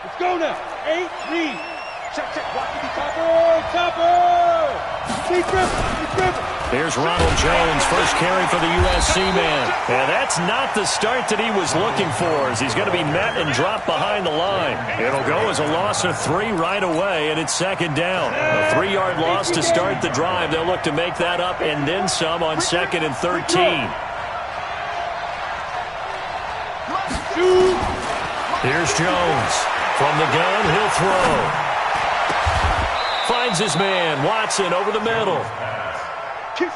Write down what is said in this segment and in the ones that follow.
Let's go now. 8, lead. Check, watch me, chopper. He's dribbling. Here's Ronald Jones, first carry for the USC man. And that's not the start that he was looking for, as he's going to be met and dropped behind the line. It'll go as a loss of 3 right away, and it's second down. A 3-yard loss to start the drive. They'll look to make that up and then some on 2nd and 13. Here's Jones. From the gun, he'll throw. Finds his man, Watson, over the middle.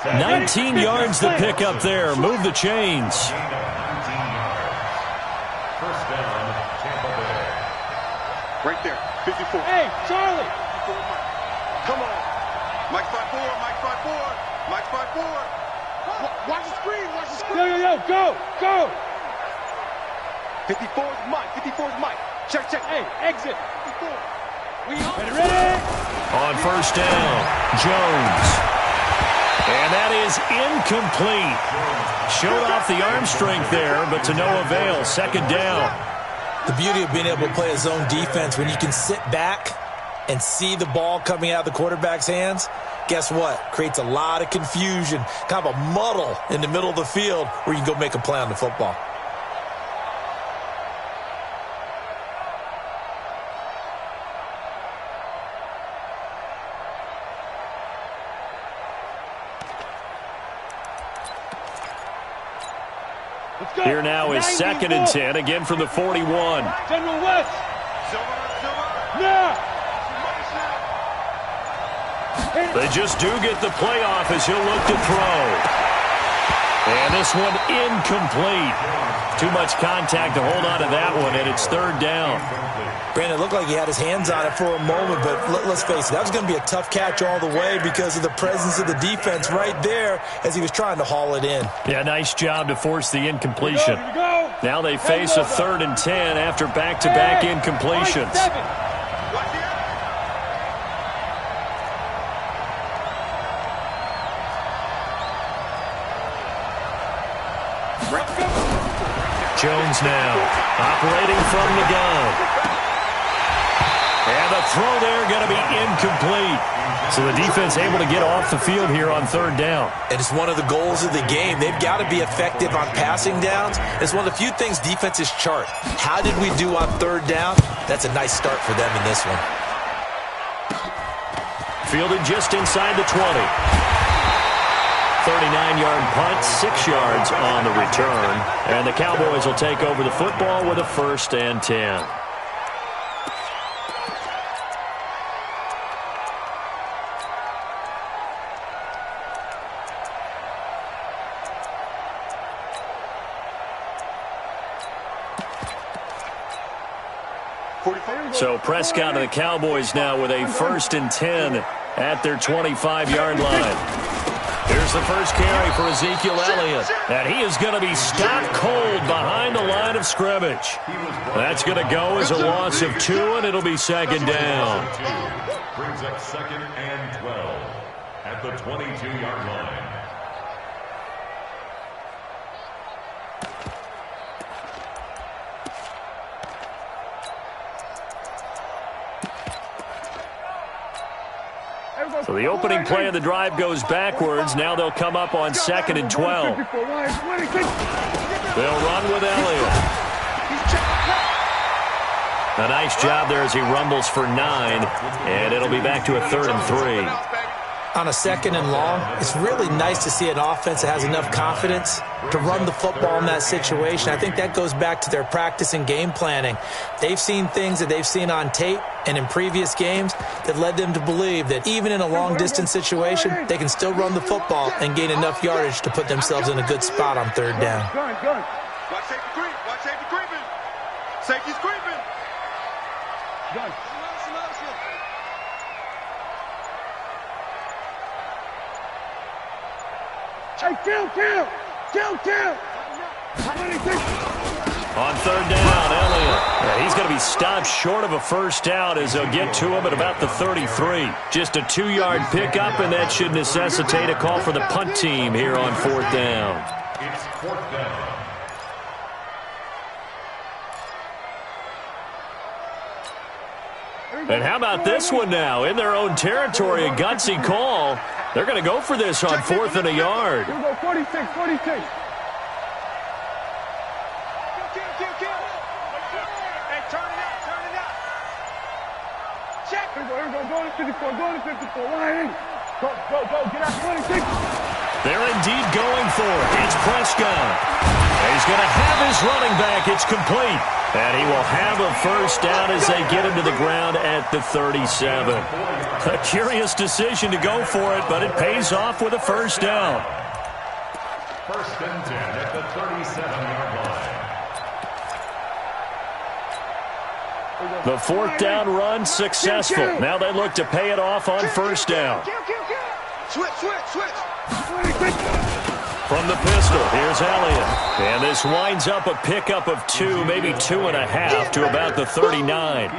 19 yards to pick up there. Move the chains. First down, Tampa Bay. Right there, 54. Hey, Charlie. Come on. Mike 5-4, Mike 5-4, Mike 5-4. Watch the screen, watch the screen. Yo, go. 54 is Mike, 54 is Mike. Check. Hey, exit. 54. Ready? On first down, Jones. And that is incomplete. Showed off the arm strength there, but to no avail. Second down. The beauty of being able to play a zone defense, when you can sit back and see the ball coming out of the quarterback's hands, guess what? Creates a lot of confusion, kind of a muddle in the middle of the field where you can go make a play on the football. Here now is 2nd and 10, again from the 41. General West. Silver. They just do get the playoff as he'll look to throw. And this one incomplete. Too much contact to hold on to that one, and it's 3rd down. Brandon, it looked like he had his hands on it for a moment, but let's face it, that was going to be a tough catch all the way because of the presence of the defense right there as he was trying to haul it in. Yeah, nice job to force the incompletion. Here we go. Now they face a 3rd and 10 after back-to-back incompletions. Jones now operating from the gun. And the throw there going to be incomplete. So the defense able to get off the field here on 3rd down. And it's one of the goals of the game. They've got to be effective on passing downs. It's one of the few things defenses chart. How did we do on 3rd down? That's a nice start for them in this one. Fielded just inside the 20. 39-yard punt, 6 yards on the return. And the Cowboys will take over the football with a 1st and 10. So Prescott and the Cowboys now with a 1st and 10 at their 25-yard line. Here's the first carry for Ezekiel Elliott. And he is going to be stopped cold behind the line of scrimmage. That's going to go as a loss of 2, and it'll be 2nd down. Brings up 2nd and 12 at the 22-yard line. So the opening play of the drive goes backwards. Now they'll come up on 2nd and 12. They'll run with Elliott. A nice job there as he rumbles for 9. And it'll be back to a 3rd and 3. On a 2nd and long, it's really nice to see an offense that has enough confidence to run the football in that situation. I think that goes back to their practice and game planning. They've seen things that they've seen on tape and in previous games that led them to believe that even in a long-distance situation, they can still run the football and gain enough yardage to put themselves in a good spot on 3rd down. Watch safety creep. Watch safety creeping. Safety's creeping. Gun. Hey, kill! On 3rd down, Elliott. Yeah, he's going to be stopped short of a 1st down as they'll get to him at about the 33. Just a 2-yard pickup, and that should necessitate a call for the punt team here on 4th down. It's 4th down. And how about this one now? In their own territory, a gutsy call. They're going to go for this on 4th and a yard. Here we go, 46, 46. Check. Here we go, go to 54, go to 54. Wide in. Go, get out 26. They're indeed going for it. It's Prescott. He's going to have his running back. It's complete. And he will have a first down as they get him to the ground at the 37. A curious decision to go for it, but it pays off with a first down. First and 10 at the 37-yard line. The 4th down run successful. Now they look to pay it off on first down. Switch. From the pistol, here's Elliott. And this winds up a pickup of 2, maybe 2.5 to about the 39.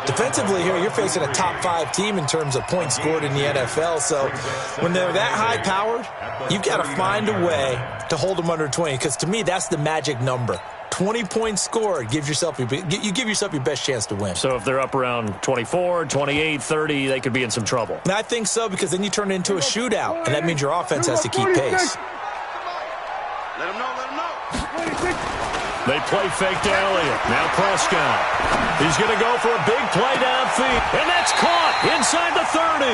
Defensively here, you're facing a top 5 team in terms of points scored in the NFL. So when they're that high-powered, you've got to find a way to hold them under 20. Because to me, that's the magic number. 20 points scored, you give yourself your best chance to win. So if they're up around 24, 28, 30, they could be in some trouble. And I think so, because then you turn it into a shootout, and that means your offense has to keep pace. Let him know. They play fake to Elliott. Now Prescott. He's going to go for a big play downfield. And that's caught inside the 30.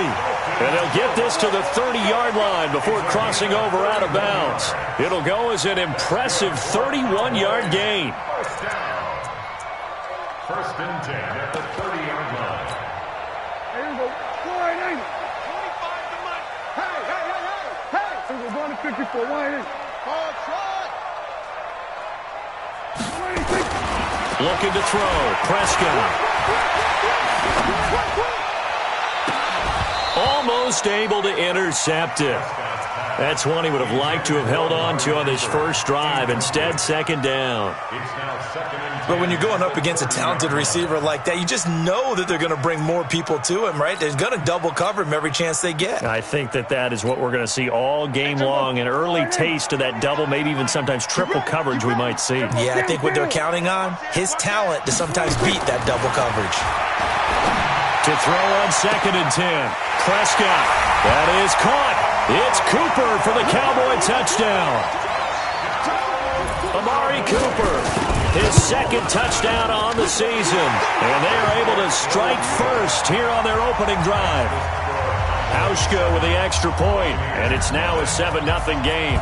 And they'll get this to the 30-yard line before crossing over out of bounds. It'll go as an impressive 31-yard gain. First and 10 at the 30-yard line. Here we go. Wide in. 25 to Mike. Hey. We're going to 54. Wide in. Hard try. Looking to throw. Prescott. Almost able to intercept it. That's one he would have liked to have held on to on this first drive. Instead, second down. But when you're going up against a talented receiver like that, you just know that they're going to bring more people to him, right? They're going to double cover him every chance they get. I think that is what we're going to see all game long. An early taste of that double, maybe even sometimes triple coverage we might see. Yeah, I think what they're counting on, his talent to sometimes beat that double coverage. To throw on 2nd and 10. Prescott. That is caught. It's Cooper for the Cowboy touchdown. Amari Cooper, his 2nd touchdown on the season. And they are able to strike first here on their opening drive. Hauschka with the extra point, and it's now a 7-0 game.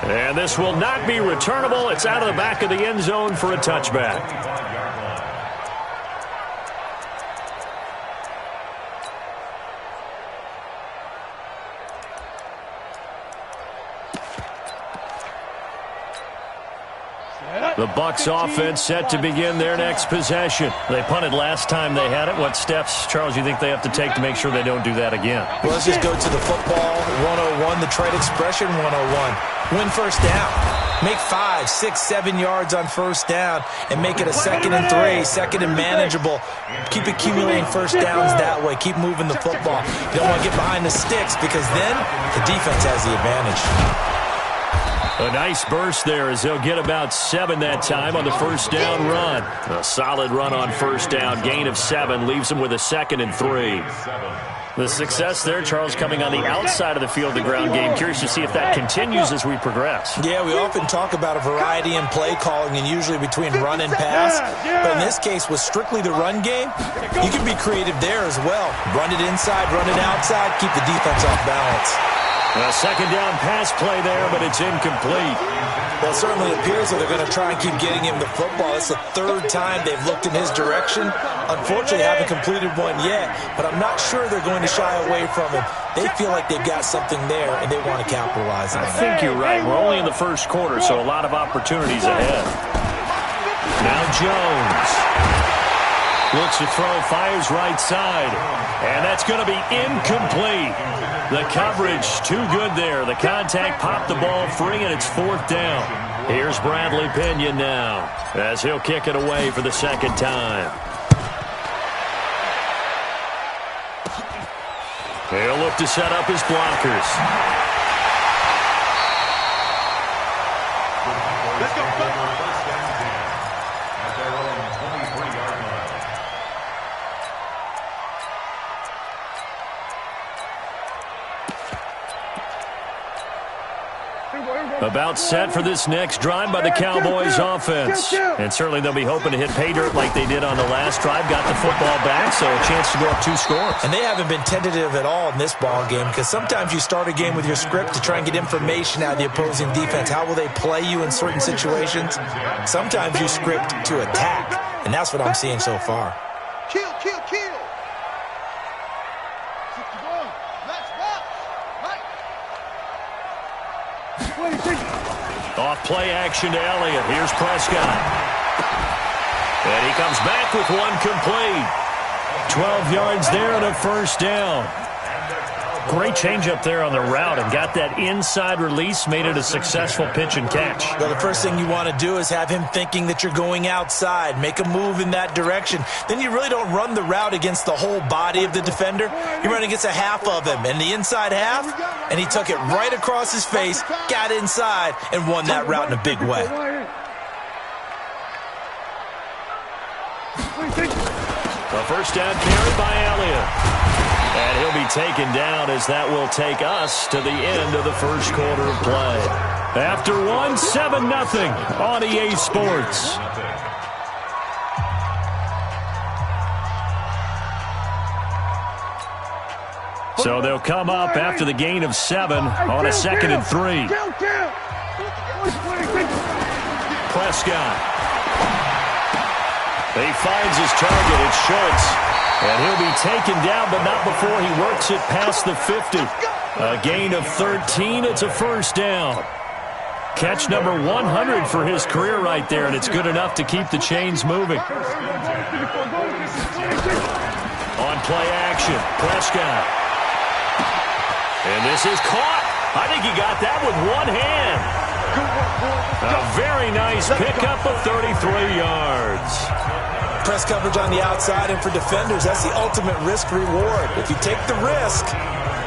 And this will not be returnable. It's out of the back of the end zone for a touchback. The Bucs offense set to begin their next possession. They punted last time they had it. What steps, Charles, you think they have to take to make sure they don't do that again? Well, let's just go to the football 101, the trade expression 101. Win first down. Make 5, 6, 7 yards on first down and make it a 2nd and 3, 2nd and manageable. Keep accumulating first downs that way. Keep moving the football. You don't want to get behind the sticks because then the defense has the advantage. A nice burst there as they'll get about 7 that time on the first down run. A solid run on first down. Gain of 7 leaves them with a 2nd and 3. The success there, Charles, coming on the outside of the field, the ground game. Curious to see if that continues as we progress. Yeah, we often talk about a variety in play calling and usually between run and pass. But in this case, with strictly the run game, you can be creative there as well. Run it inside, run it outside, keep the defense off balance. A 2nd down pass play there, but it's incomplete. Well, it certainly appears that they're going to try and keep getting him the football. It's the 3rd time they've looked in his direction. Unfortunately, haven't completed one yet, but I'm not sure they're going to shy away from him. They feel like they've got something there, and they want to capitalize on it. I think you're right. We're only in the first quarter, so a lot of opportunities ahead. Now Jones. Looks to throw, fires right side, and that's going to be incomplete. The coverage too good there. The contact popped the ball free, and it's 4th down. Here's Bradley Pinion now as he'll kick it away for the 2nd time. He'll look to set up his blockers. Let's go. About set for this next drive by the Cowboys offense. And certainly they'll be hoping to hit pay dirt like they did on the last drive. Got the football back, so a chance to go up 2 scores. And they haven't been tentative at all in this ball game, because sometimes you start a game with your script to try and get information out of the opposing defense. How will they play you in certain situations? Sometimes you script to attack, and that's what I'm seeing so far. Kill, kill, kill. Off play action to Elliott. Here's Prescott. And he comes back with one complete. 12 yards there and a first down. Great change up there on the route and got that inside release, made it a successful pitch and catch. Well, the first thing you want to do is have him thinking that you're going outside, make a move in that direction. Then you really don't run the route against the whole body of the defender. You run against a half of him, and the inside half, and he took it right across his face, got inside, and won that route in a big way. The first down carry by Elliott. And he'll be taken down as that will take us to the end of the first quarter of play. After 1, 7-0 on EA Sports. So they'll come up after the gain of 7 on a 2nd and 3. Prescott. He finds his target. It's Schultz. And he'll be taken down, but not before he works it past the 50. A gain of 13. It's a first down. Catch number 100 for his career right there, and it's good enough to keep the chains moving. On play action, Prescott. And this is caught. I think he got that with one hand. A very nice pickup of 33 yards. Press coverage on the outside, and for defenders, that's the ultimate risk-reward. If you take the risk,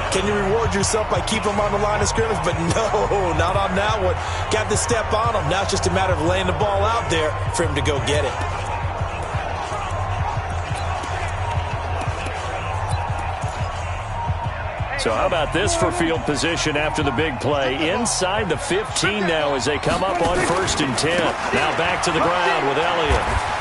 can you reward yourself by keeping them on the line of scrimmage? But no, not on that one. Got the step on him. Now it's just a matter of laying the ball out there for him to go get it. So how about this for field position after the big play? Inside the 15 now as they come up on 1st and 10. Now back to the ground with Elliott.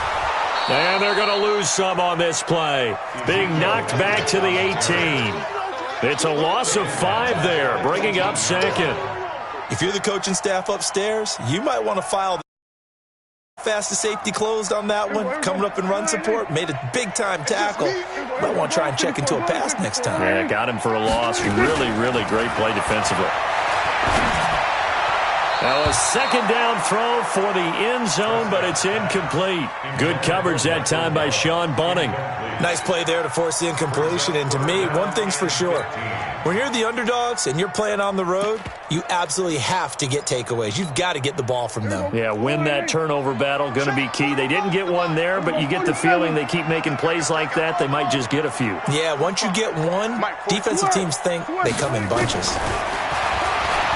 And they're going to lose some on this play. Being knocked back to the 18. It's a loss of 5 there, bringing up 2nd. If you're the coaching staff upstairs, you might want to file fast. The safety closed on that one. Coming up in run support, made a big-time tackle. Might want to try and check into a pass next time. Yeah, got him for a loss. Really, really great play defensively. Now a 2nd down throw for the end zone, but it's incomplete. Good coverage that time by Sean Bunting. Nice play there to force the incompletion. And to me, one thing's for sure. When you're the underdogs and you're playing on the road, you absolutely have to get takeaways. You've got to get the ball from them. Yeah, win that turnover battle, going to be key. They didn't get one there, but you get the feeling they keep making plays like that, they might just get a few. Yeah, once you get one, defensive teams think they come in bunches.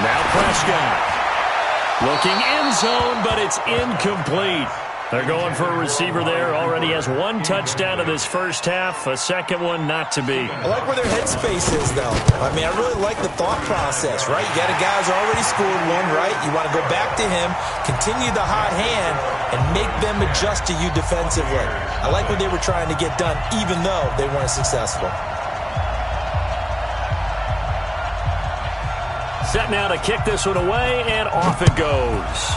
Now Prescott. Looking end zone, but it's incomplete. They're going for a receiver there. Already has 1 touchdown in this first half. A 2nd one not to be. I like where their headspace is, though. I mean, I really like the thought process, right? You got a guy who's already scored one, right? You want to go back to him, continue the hot hand, and make them adjust to you defensively. I like what they were trying to get done, even though they weren't successful. Set now to kick this one away, and off it goes.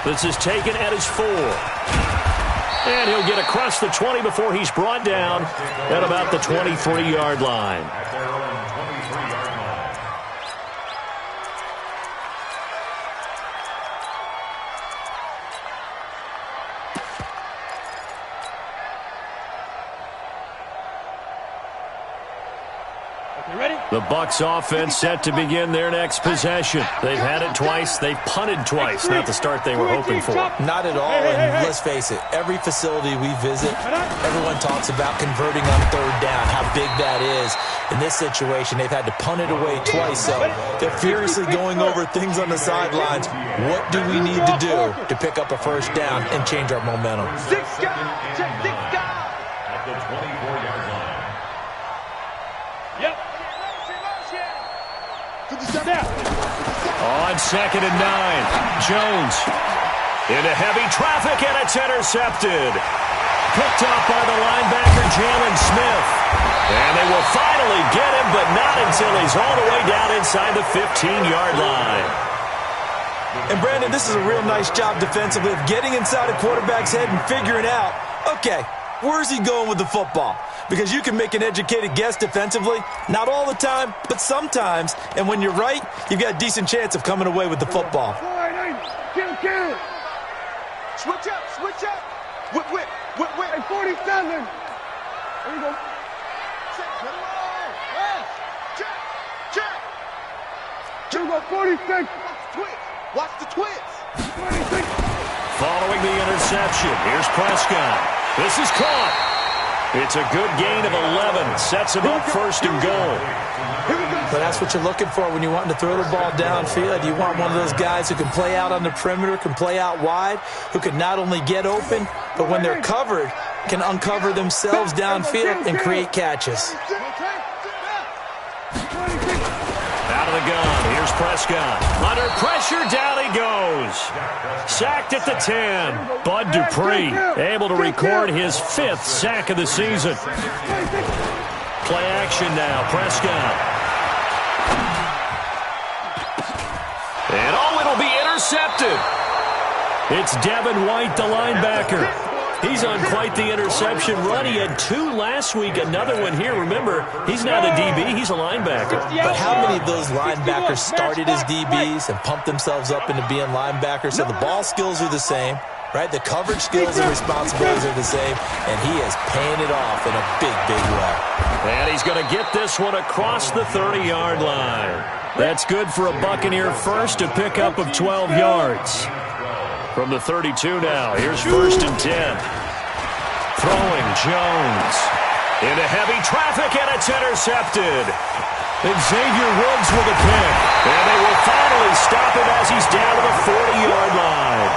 This is taken at his 4. And he'll get across the 20 before he's brought down at about the 23-yard line. The Bucs offense set to begin their next possession. They've had it twice. They've punted twice. Not the start they were hoping for. Not at all. And let's face it, every facility we visit, everyone talks about converting on 3rd down, how big that is. In this situation, they've had to punt it away twice. So they're furiously going over things on the sidelines. What do we need to do to pick up a first down and change our momentum? 6 guys. Check 6 guys. At the 24-yard line. Yep. On 2nd and 9, Jones into heavy traffic, and it's intercepted. Picked off by the linebacker, Jalen Smith. And they will finally get him, but not until he's all the way down inside the 15-yard line. And, Brandon, this is a real nice job defensively of getting inside a quarterback's head and figuring out, okay, where's he going with the football? Because you can make an educated guess defensively, not all the time, but sometimes. And when you're right, you've got a decent chance of coming away with the football. Kill. Switch up. Whip. Hey, 47. There you go. Check. Here we go, 46. Watch the twins. 26. Following the interception, here's Prescott. This is caught. It's a good gain of 11. Sets him up 1st and goal. But that's what you're looking for when you're wanting to throw the ball downfield. You want one of those guys who can play out on the perimeter, can play out wide, who can not only get open, but when they're covered, can uncover themselves downfield and create catches. Out of the gun, here's Prescott. Under pressure, down he goes. Sacked at the 10. Bud Dupree able to record his 5th sack of the season. Play action now, Prescott. And it'll be intercepted. It's Devin White, the linebacker. He's on quite the interception run. He had 2 last week, another one here. Remember, he's not a DB, he's a linebacker. But how many of those linebackers started as DBs and pumped themselves up into being linebackers? So the ball skills are the same, right? The coverage skills and responsibilities are the same, and he is paying it off in a big, big way. And he's going to get this one across the 30-yard line. That's good for a Buccaneer first, a pickup of 12 yards. From the 32 now, here's 1st and 10. Throwing Jones into heavy traffic, and it's intercepted. And Xavier Woods with a pick. And they will finally stop him as he's down to the 40-yard line.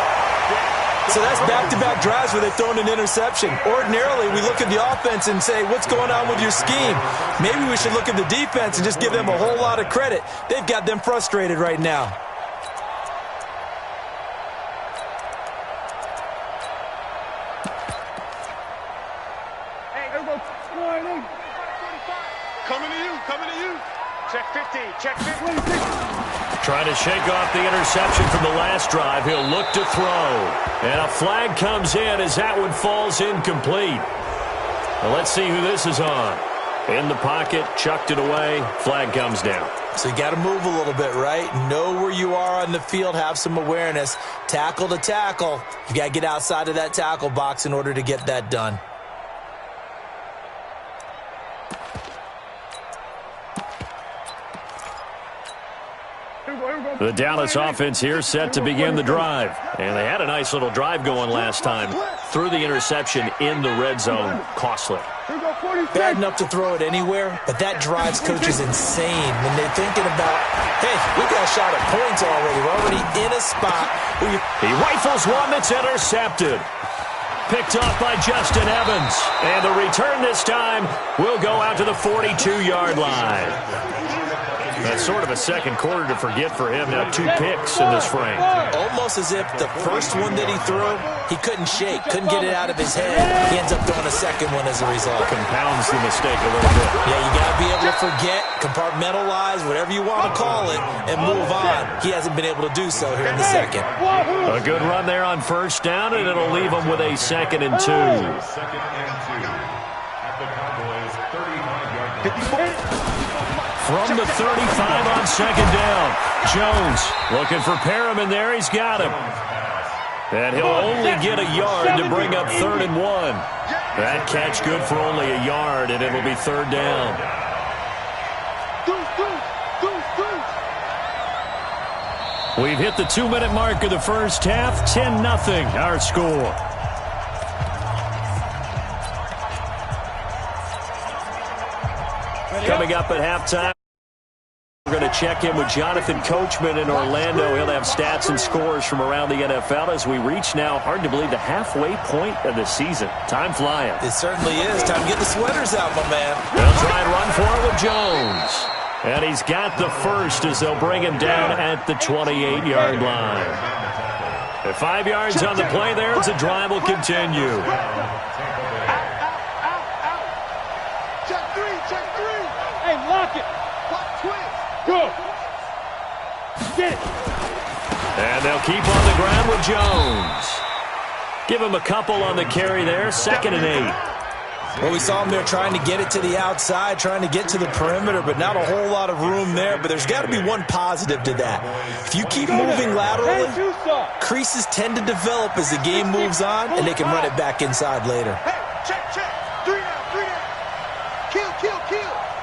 So that's back-to-back drives where they've thrown an interception. Ordinarily, we look at the offense and say, what's going on with your scheme? Maybe we should look at the defense and just give them a whole lot of credit. They've got them frustrated right now. Coming to you. Check 50. Trying to shake off the interception from the last drive. He'll look to throw. And a flag comes in as that one falls incomplete. Well, let's see who this is on. In the pocket, chucked it away. Flag comes down. So you got to move a little bit, right? Know where you are on the field. Have some awareness. Tackle to tackle. You got to get outside of that tackle box in order to get that done. The Dallas offense here set to begin the drive. And they had a nice little drive going last time. Threw the interception in the red zone. Costly. Bad enough to throw it anywhere, but that drives coaches insane when they're thinking about, hey, we got a shot at points already. We're already in a spot. He rifles one that's intercepted. Picked off by Justin Evans. And the return this time will go out to the 42-yard line. That's sort of a second quarter to forget for him. Now 2 picks in this frame. Almost as if the first one that he threw, he couldn't shake, couldn't get it out of his head. He ends up throwing a second one as a result. Compounds the mistake a little bit. Yeah, you got to be able to forget, compartmentalize, whatever you want to call it, and move on. He hasn't been able to do so here in the second. A good run there on first down, and it'll leave him with a 2nd and 2. Second and 2 at the Cowboys' 35-yard line. From the 35 on second down. Jones looking for Perriman there. He's got him. And he'll only get a yard to bring up 3rd and 1. That catch good for only a yard, and it'll be 3rd down. We've hit the 2-minute mark of the first half. 10-0 our score. Coming up at halftime, we're going to check in with Jonathan Coachman in Orlando. He'll have stats and scores from around the NFL as we reach now, hard to believe, the halfway point of the season. Time flying. It certainly is. Time to get the sweaters out, my man. They'll try and run for it with Jones. And he's got the first as they'll bring him down at the 28-yard line. At 5 yards on the play there, the drive will continue. Check three. Hey, lock it. Lock twist. Go. Get it. And they'll keep on the ground with Jones. Give him a couple on the carry there, 2nd and 8. Well, we saw him there trying to get it to the outside, trying to get to the perimeter, but not a whole lot of room there. But there's got to be one positive to that. If you keep moving laterally, creases tend to develop as the game moves on, and they can run it back inside later. Hey, check. 3 down. Kill.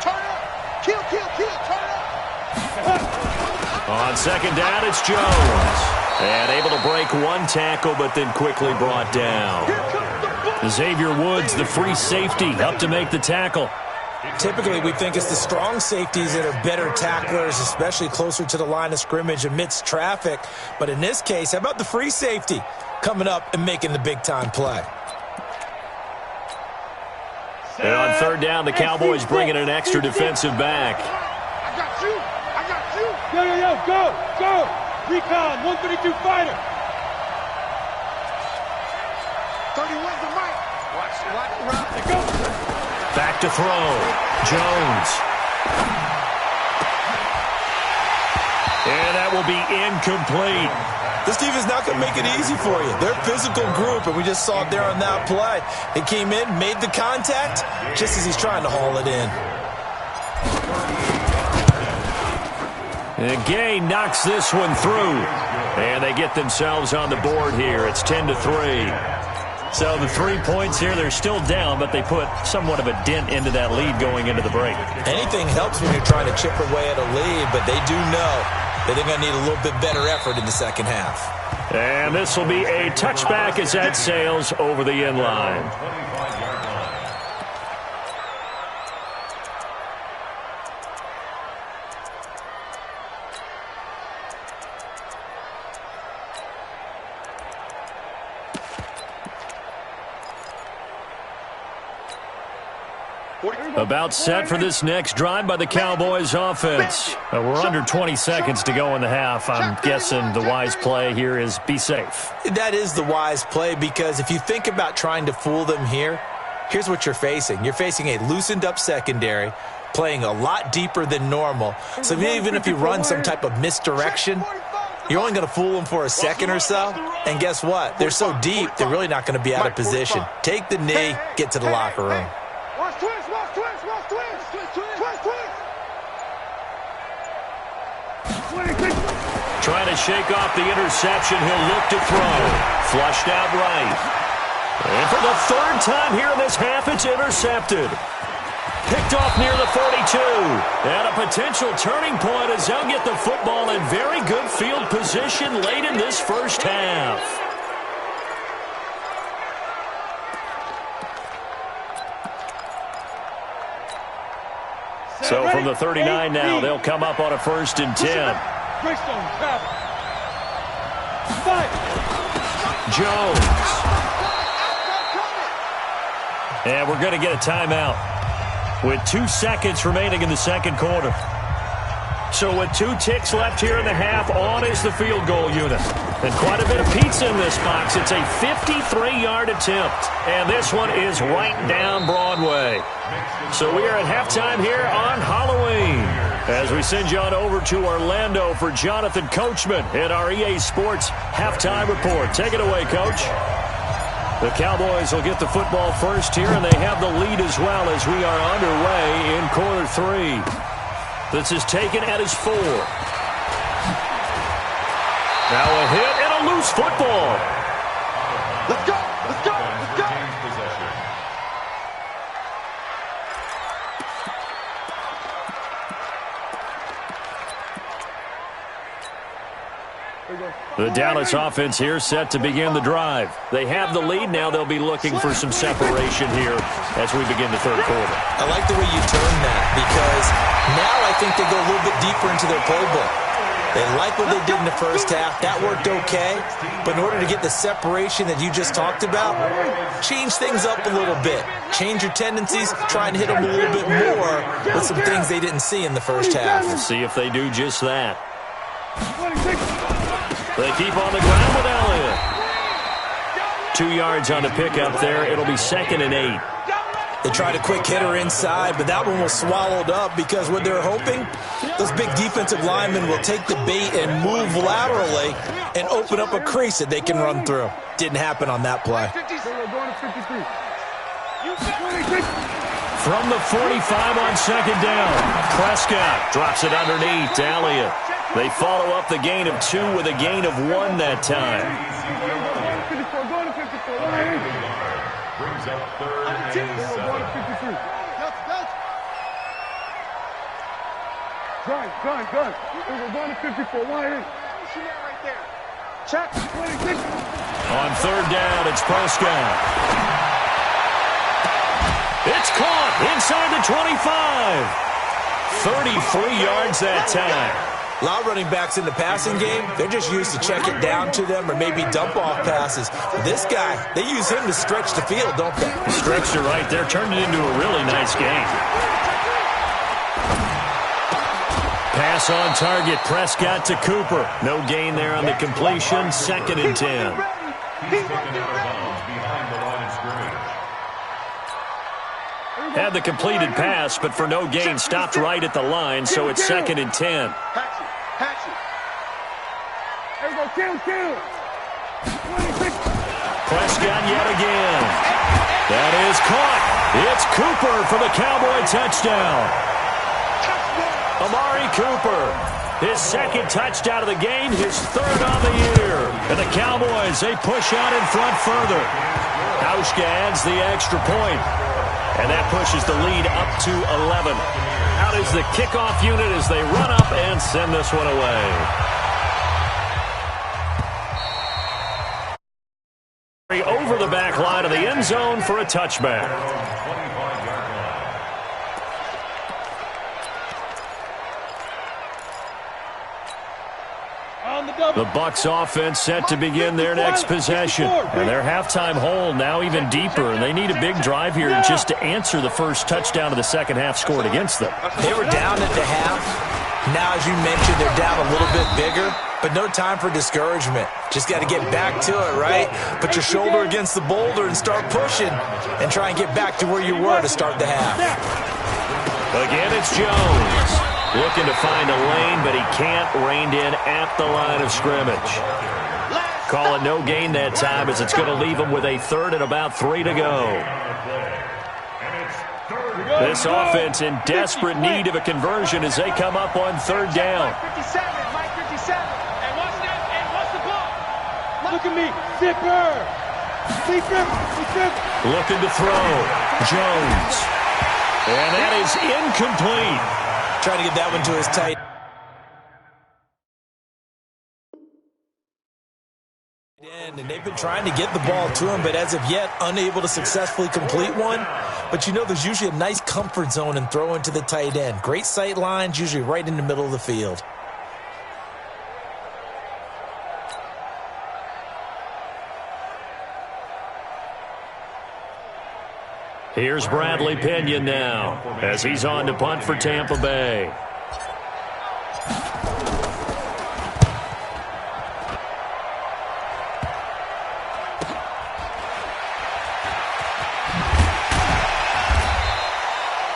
Turn up. Kill. Turn up. On 2nd down, it's Jones. And able to break one tackle, but then quickly brought down. Xavier Woods, the free safety, up to make the tackle. Typically, we think it's the strong safeties that are better tacklers, especially closer to the line of scrimmage amidst traffic. But in this case, how about the free safety coming up and making the big-time play? And on 3rd down, the Cowboys bring in an extra defensive back. I got you. Yo, go. Recon, 132 fighter. 31's the mic. Watch the go. Back to throw. Jones. And that will be incomplete. This defense is not going to make it easy for you. They're a physical group, and we just saw it there on that play. They came in, made the contact, just as he's trying to haul it in. And Gay knocks this one through. And they get themselves on the board here. It's 10-3. So the 3 points here, they're still down, but they put somewhat of a dent into that lead going into the break. Anything helps when you're trying to chip away at a lead, but they do know that they're going to need a little bit better effort in the second half. And this will be a touchback as that sails over the end line. About set for this next drive by the Cowboys offense. We're under 20 seconds to go in the half. I'm guessing the wise play here is be safe. That is the wise play, because if you think about trying to fool them here, here's what you're facing. You're facing a loosened up secondary, playing a lot deeper than normal. So even if you run some type of misdirection, you're only going to fool them for a second or so. And guess what? They're so deep, they're really not going to be out of position. Take the knee, get to the locker room. Trying to shake off the interception. He'll look to throw. Flushed out right. And for the 3rd time here in this half, it's intercepted. Picked off near the 42. And a potential turning point as they'll get the football in very good field position late in this first half. So from the 39 now, they'll come up on a 1st and 10. Jones. And we're going to get a timeout with 2 seconds remaining in the second quarter. So with 2 ticks left here in the half, on is the field goal unit. And quite a bit of pizza in this box. It's a 53-yard attempt. And this one is right down Broadway. So we are at halftime here on Halloween, as we send you on over to Orlando for Jonathan Coachman in our EA Sports Halftime Report. Take it away, Coach. The Cowboys will get the football first here, and they have the lead as well as we are underway in quarter 3. This is taken at his 4. Now a hit and a loose football. Let's go. The Dallas offense here set to begin the drive. They have the lead now. They'll be looking for some separation here as we begin the third quarter. I like the way you turn that, because now I think they go a little bit deeper into their playbook. They like what they did in the first half. That worked okay. But in order to get the separation that you just talked about, change things up a little bit. Change your tendencies. Try and hit them a little bit more with some things they didn't see in the first half. We'll see if they do just that. They keep on the ground with Elliott. 2 yards on the pickup there. It'll be 2nd and 8. They tried a quick hitter inside, but that one was swallowed up because what they're hoping, those big defensive linemen will take the bait and move laterally and open up a crease that they can run through. Didn't happen on that play. From the 45 on 2nd down, Prescott drops it underneath to Elliott. They follow up the gain of 2 with a gain of 1 that time. Brings up 3rd and 7. Gun. We're going to 54. Why check. On 3rd down, it's Prescott. It's caught inside the 25. 33 yards that time. A lot of running backs in the passing game, they're just used to check it down to them or maybe dump off passes. But this guy, they use him to stretch the field, don't they? Stretched it right there, turned it into a really nice game. Pass on target, Prescott to Cooper. No gain there on the completion, 2nd and 10. He's taken out of bounds behind the line of scrimmage. Had the completed pass, but for no gain, stopped right at the line, so it's 2nd and 10. Prescott yet again. That is caught. It's Cooper for the Cowboy touchdown. Amari Cooper, his 2nd touchdown of the game, his 3rd on the year. And the Cowboys, they push out in front further. Hauschka adds the extra point. And that pushes the lead up to 11. Out is the kickoff unit as they run up and send this one away. Over the back line of the end zone for a touchback. The Bucs offense set to begin their next possession. And their halftime hole now even deeper. And they need a big drive here just to answer the first touchdown of the second half scored against them. They were down at the half. Now, as you mentioned, they're down a little bit bigger. But no time for discouragement. Just got to get back to it, right? Put your shoulder against the boulder and start pushing. And try and get back to where you were to start the half. Again, it's Jones. Looking to find a lane, but he can't. Reined in at the line of scrimmage. Call it no gain that time as it's going to leave him with a 3rd and about 3 to go. This offense in desperate need of a conversion as they come up on 3rd down. Look at me. Zipper. Looking to throw. Jones. And that is incomplete. Trying to get that one to his tight end. And they've been trying to get the ball to him, but as of yet, unable to successfully complete one. But you know there's usually a nice comfort zone in throwing to the tight end. Great sight lines, usually right in the middle of the field. Here's Bradley Pinion now as he's on to punt for Tampa Bay.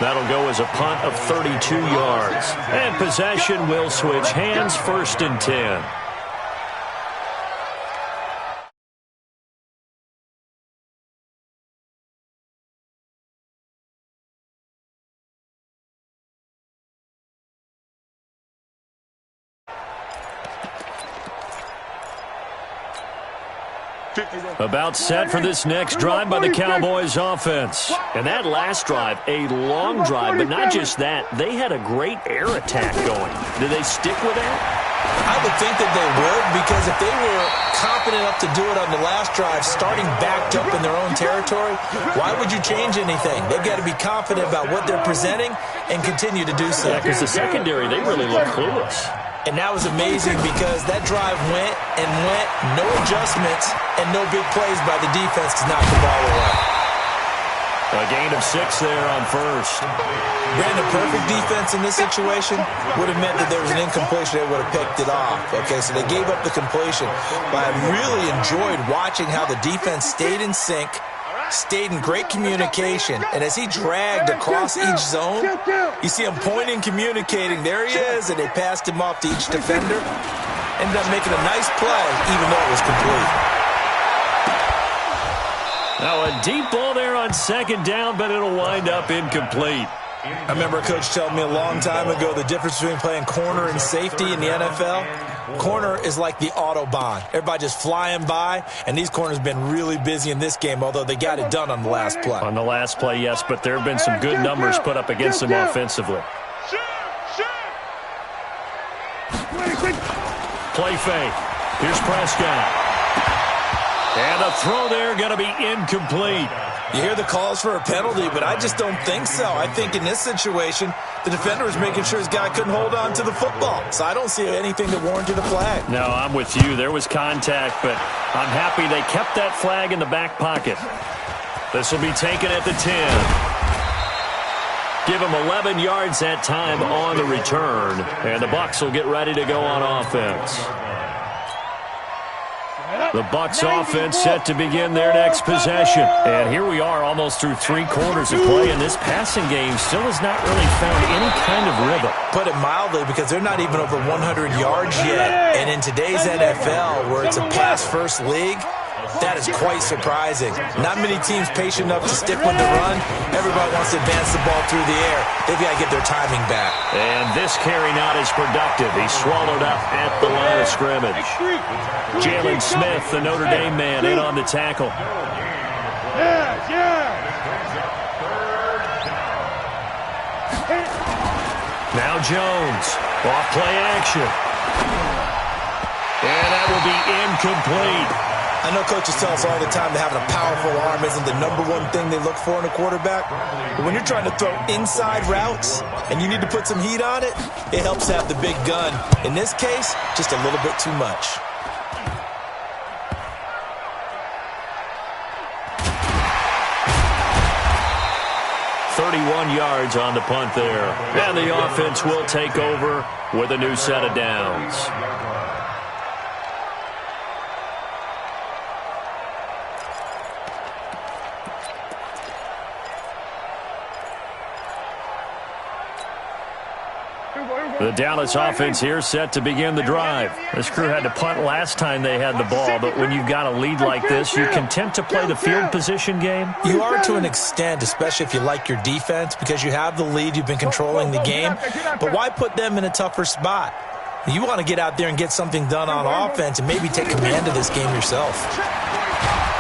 That'll go as a punt of 32 yards. And possession will switch hands, 1st and 10. About set for this next drive by the Cowboys offense. And that last drive, a long drive, but not just that. They had a great air attack going. Do they stick with that? I would think that they would, because if they were confident enough to do it on the last drive, starting backed up in their own territory, why would you change anything? They've got to be confident about what they're presenting and continue to do so. Yeah, because the secondary, they really look clueless. And that was amazing because that drive went and went, no adjustments, and no big plays by the defense to knock the ball away. A gain of 6 there on first. Brandon, perfect defense in this situation would have meant that there was an incompletion. They would have picked it off. Okay, so they gave up the completion. But I really enjoyed watching how the defense stayed in sync, stayed in great communication, and as he dragged across each zone, you see him pointing, communicating. There he is, and they passed him off to each defender. Ended up making a nice play, even though it was complete. Now a deep ball there on second down, but it'll wind up incomplete. I remember a coach telling me a long time ago the difference between playing corner and safety in the NFL. Corner is like the Autobahn. Everybody just flying by, and these corners have been really busy in this game, although they got it done on the last play. On the last play, yes, but there have been some good numbers put up against them offensively. Play fake. Here's Prescott. And a throw there going to be incomplete. You hear the calls for a penalty, but I just don't think so. I think in this situation, the defender was making sure his guy couldn't hold on to the football. So I don't see anything that warranted a flag. No, I'm with you. There was contact, but I'm happy they kept that flag in the back pocket. This will be taken at the 10. Give them 11 yards that time on the return, and the Bucs will get ready to go on offense. The Bucs offense set to begin their next possession. And here we are almost through 3 quarters of play, and this passing game still has not really found any kind of rhythm. Put it mildly, because they're not even over 100 yards yet. And in today's NFL, where it's a pass-first league, that is quite surprising. Not many teams patient enough to stick with the run. Everybody wants to advance the ball through the air. They've got to get their timing back. And this carry not as productive. He's swallowed up at the line of scrimmage. Jalen Smith, the Notre Dame man, in on the tackle. Now Jones, off play action. And that will be incomplete. I know coaches tell us all the time that having a powerful arm isn't the #1 thing they look for in a quarterback. But when you're trying to throw inside routes and you need to put some heat on it, it helps to have the big gun. In this case, just a little bit too much. Yards on the punt there. And the offense will take over with a new set of downs. The Dallas offense here set to begin the drive. This crew had to punt last time they had the ball, but when you've got a lead like this, you're content to play the field position game? You are to an extent, especially if you like your defense, because you have the lead, you've been controlling the game. But why put them in a tougher spot? You want to get out there and get something done on offense and maybe take command of this game yourself.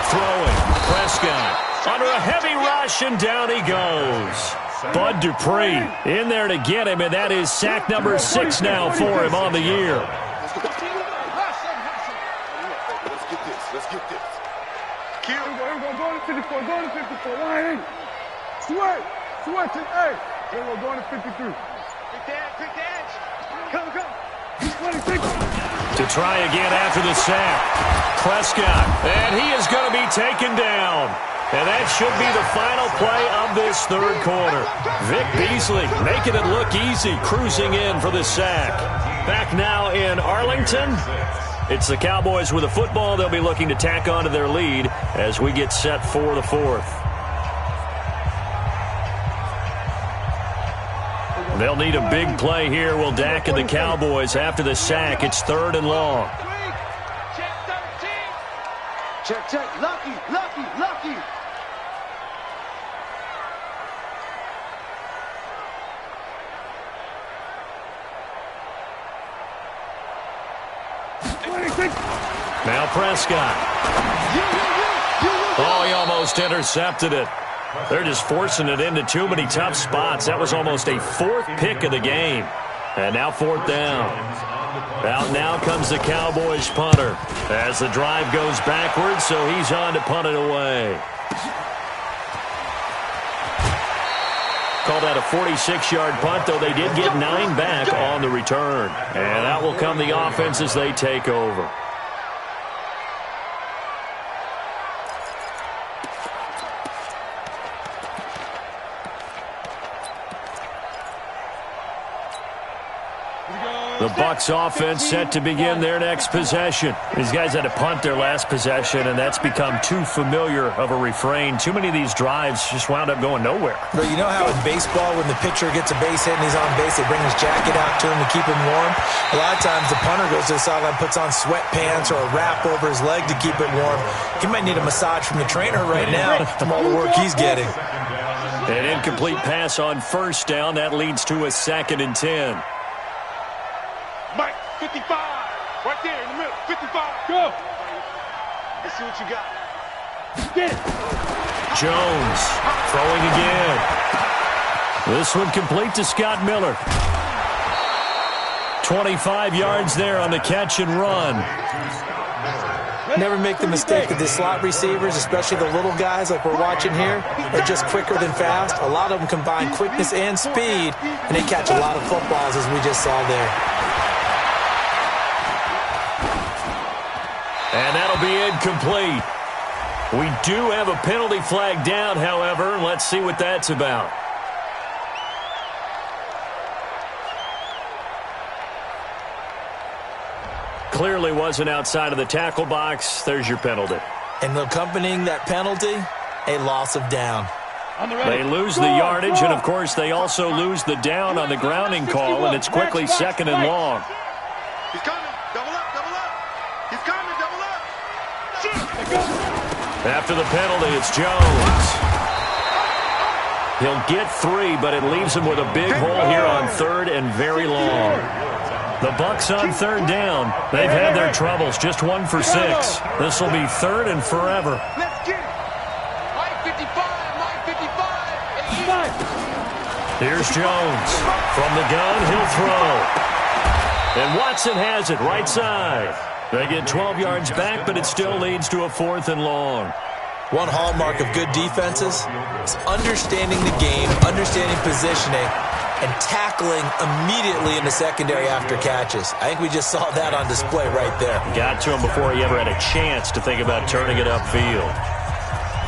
Throwing, Prescott under a heavy rush, and down he goes. Bud Dupree in there to get him, and that is sack number 6 now for him on the year. Let's get this. Here we go, go to 54, go to 54, line in. Switch, hey. Here we go, going to 53. Quick dash. Come. To try again after the sack. Prescott, and he is going to be taken down. And that should be the final play of this third quarter. Vic Beasley making it look easy, cruising in for the sack. Back now in Arlington. It's the Cowboys with a football. They'll be looking to tack on to their lead as we get set for the fourth. They'll need a big play here. Will Dak and the Cowboys after the sack. It's 3rd and long. Check. Lucky. Now Prescott. Oh, he almost intercepted it. They're just forcing it into too many tough spots. That was almost a 4th pick of the game. And now 4th down. Out now comes the Cowboys punter as the drive goes backwards, so he's on to punt it away. Called out a 46-yard punt, though they did get 9 back on the return. And that will come the offense as they take over. The Bucs offense set to begin their next possession. These guys had to punt their last possession, and that's become too familiar of a refrain. Too many of these drives just wound up going nowhere. But you know how in baseball, when the pitcher gets a base hit and he's on base, they bring his jacket out to him to keep him warm? A lot of times the punter goes to the sideline, puts on sweatpants or a wrap over his leg to keep it warm. He might need a massage from the trainer right now from all the work he's getting. An incomplete pass on first down. That leads to a 2nd and 10. Mike, 55. Right there in the middle. 55. Go. Let's see what you got. Get it. Jones throwing again. This one complete to Scott Miller. 25 yards there on the catch and run. Never make the mistake that the slot receivers, especially the little guys like we're watching here, are just quicker than fast. A lot of them combine quickness and speed, and they catch a lot of footballs, as we just saw there. And that'll be incomplete. We do have a penalty flag down, however. Let's see what that's about. Clearly wasn't outside of the tackle box. There's your penalty. And accompanying that penalty, a loss of down. They lose the yardage, and of course they also lose the down on the grounding call, and it's quickly 2nd and long. He's coming. Double up, double up. He's coming, double up. After the penalty, it's Jones. He'll get 3, but it leaves him with a big hole here on 3rd and very long. The Bucs on 3rd down. They've had their troubles, just 1 for 6. This will be 3rd and forever. Let's get it. Mike 55, Mike 55. Here's Jones. From the gun, he'll throw. And Watson has it right side. They get 12 yards back, but it still leads to a 4th and long. One hallmark of good defenses is understanding the game, understanding positioning, and tackling immediately in the secondary after catches. I think we just saw that on display right there. Got to him before he ever had a chance to think about turning it upfield.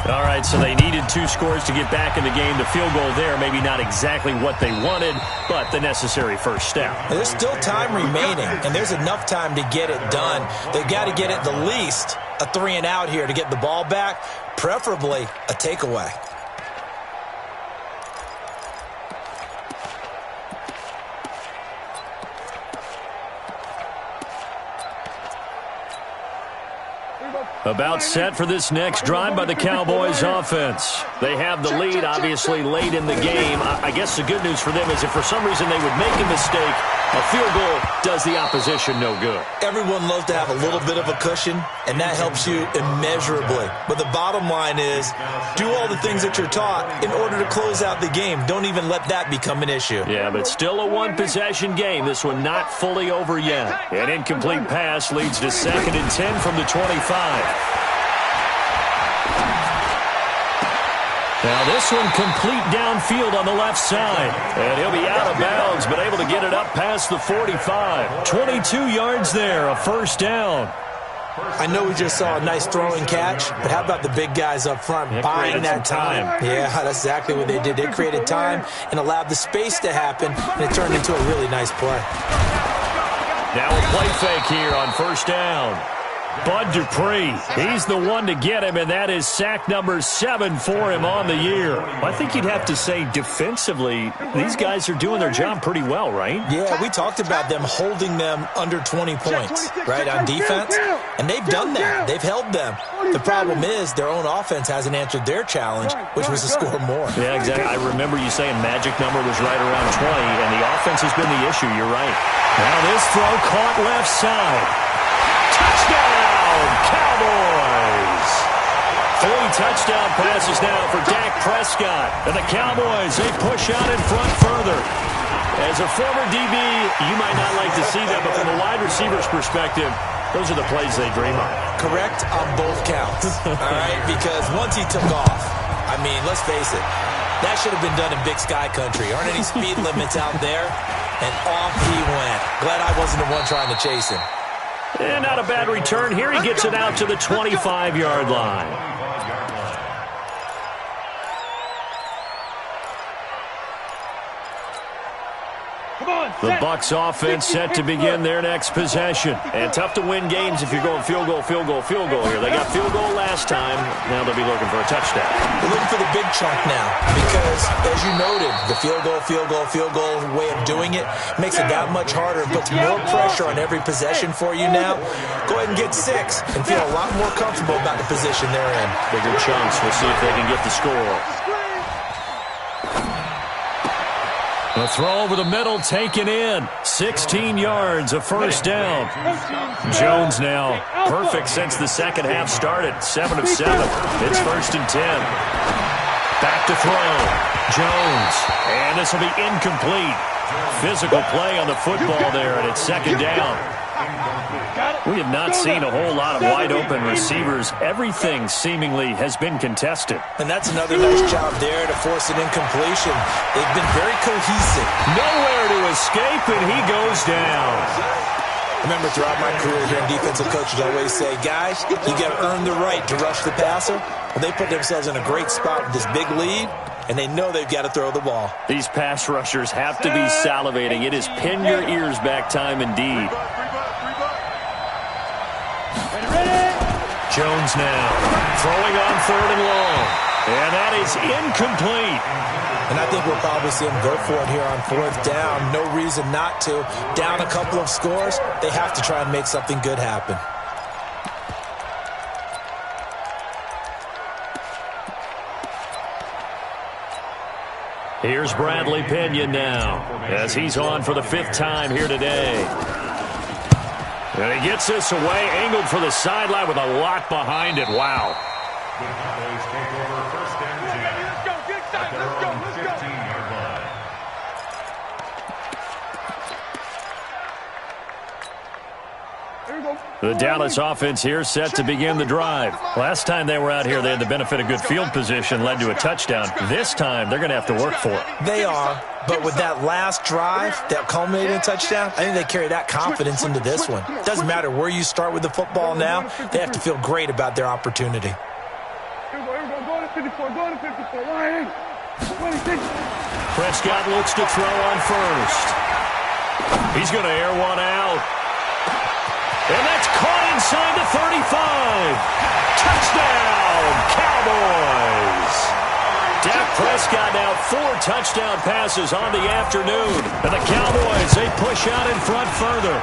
All right, so they needed 2 scores to get back in the game. The field goal there, maybe not exactly what they wanted, but the necessary first step. There's still time remaining, and there's enough time to get it done. They've got to get at the least a 3-and-out here to get the ball back, preferably a takeaway. About set for this next drive by the Cowboys offense. They have the lead, obviously, late in the game. I guess the good news for them is if for some reason they would make a mistake, a field goal does the opposition no good. Everyone loves to have a little bit of a cushion, and that helps you immeasurably. But the bottom line is, do all the things that you're taught in order to close out the game. Don't even let that become an issue. Yeah, but still a one-possession game. This one not fully over yet. An incomplete pass leads to 2nd and 10 from the 25. Now this one complete downfield on the left side. And he'll be out of bounds, but able to get it up past the 45. 22 yards there, a 1st down. I know we just saw a nice throwing catch, but how about the big guys up front buying that time? Yeah, that's exactly what they did. They created time and allowed the space to happen, and it turned into a really nice play. Now a play fake here on 1st down. Bud Dupree, he's the one to get him, and that is sack number 7 for him on the year. I think you'd have to say defensively, these guys are doing their job pretty well, right? Yeah, we talked about them holding them under 20 points, right, on defense, and they've done that. They've held them. The problem is their own offense hasn't answered their challenge, which was to score more. Yeah, exactly. I remember you saying magic number was right around 20, and the offense has been the issue. You're right. Now this throw caught left side. Touchdown, Cowboys! 3 touchdown passes now for Dak Prescott. And the Cowboys, they push out in front further. As a former DB, you might not like to see that, but from a wide receiver's perspective, those are the plays they dream of. Correct on both counts, all right? Because once he took off, I mean, let's face it, That should have been done in Big Sky Country. Aren't any speed limits out there? And off he went. Glad I wasn't the one trying to chase him. And not a bad return here. He gets it out to the 25-yard line. The Bucs offense set to begin their next possession. And tough to win games if you're going field goal here. They got field goal last time. Now they'll be looking for a touchdown. They're looking for the big chunk now because, as you noted, the field goal way of doing it makes it that much harder and puts more pressure on every possession for you now. Go ahead and get 6 and feel a lot more comfortable about the position they're in. Bigger chunks. We'll see if they can get the score. The throw over the middle taken in. 16 yards, a first down. Jones now perfect since the second half started. 7 of 7. It's 1st and 10. Back to throw. Jones. And this will be incomplete. Physical play on the football there, and it's 2nd down. We have not seen a whole lot of wide-open receivers. Everything seemingly has been contested. And that's another nice job there to force an incompletion. They've been very cohesive. Nowhere to escape, and he goes down. Remember, throughout my career here in defensive coaches, I always say, guys, you got to earn the right to rush the passer. Well, they put themselves in a great spot with this big lead, and they know they've got to throw the ball. These pass rushers have to be salivating. It is pin your ears back time indeed. Jones now throwing on 3rd and long. And that is incomplete. And I think we'll probably see him go for it here on 4th down. No reason not to. Down a couple of scores, they have to try and make something good happen. Here's Bradley Pinion now as he's on for the 5th time here today. And he gets this away, angled for the sideline with a lot behind it. Wow. The Cowboys take over 1st and 10. Let's go, big side, let's go, let's go. 15-yard line. Here we go. The Dallas offense here set to begin the drive. Last time they were out here, they had the benefit of good field position, led to a touchdown. This time, they're going to have to work for it. They are, but with that last drive, that culminating touchdown, I think they carry that confidence into this one. Doesn't matter where you start with the football now, they have to feel great about their opportunity. Here we go, go to 54, go to 54, line. 26. Prescott looks to throw on 1st. He's going to air one out. And that's caught inside the 35. Touchdown, Cowboys. Dak Prescott now 4 touchdown passes on the afternoon. And the Cowboys, they push out in front further.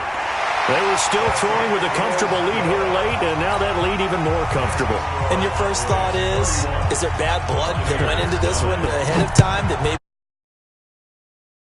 They were still throwing with a comfortable lead here late, and now that lead even more comfortable. And your first thought is there bad blood that went into this one ahead of time that maybe